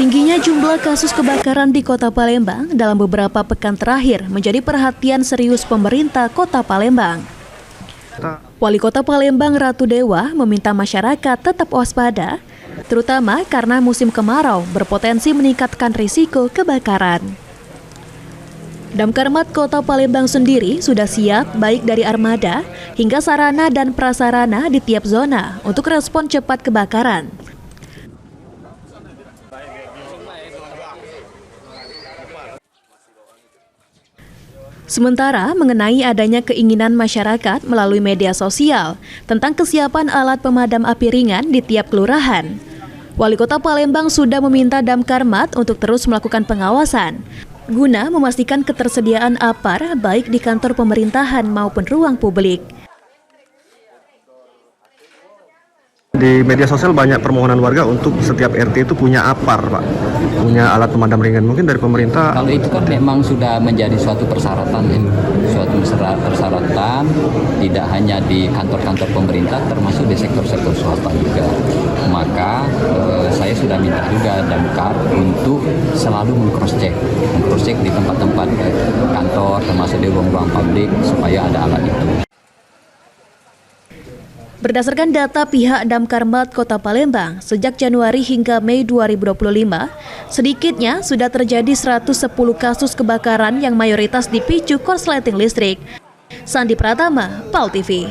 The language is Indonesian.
Tingginya jumlah kasus kebakaran di Kota Palembang dalam beberapa pekan terakhir menjadi perhatian serius pemerintah Kota Palembang. Wali Kota Palembang Ratu Dewa meminta masyarakat tetap waspada, terutama karena musim kemarau berpotensi meningkatkan risiko kebakaran. Damkarmat Kota Palembang sendiri sudah siap baik dari armada hingga sarana dan prasarana di tiap zona untuk respon cepat kebakaran. Sementara mengenai adanya keinginan masyarakat melalui media sosial tentang kesiapan alat pemadam api ringan di tiap kelurahan, Wali Kota Palembang sudah meminta Damkarmat untuk terus melakukan pengawasan guna memastikan ketersediaan APAR baik di kantor pemerintahan maupun ruang publik. Di media sosial banyak permohonan warga untuk setiap RT itu punya APAR, Pak. Punya alat pemadam ringan. Mungkin dari pemerintah. Kalau itu kan memang sudah menjadi suatu persyaratan, ya. Suatu persyaratan tidak hanya di kantor-kantor pemerintah, termasuk di sektor-sektor swasta juga. Maka saya sudah minta juga Damkar untuk selalu meng-cross-check di tempat-tempat kantor, termasuk di ruang-ruang publik, supaya ada alat itu. Berdasarkan data pihak Damkarmat Kota Palembang, sejak Januari hingga Mei 2025, sedikitnya sudah terjadi 110 kasus kebakaran yang mayoritas dipicu korsleting listrik. Sandi Pratama, PAL TV.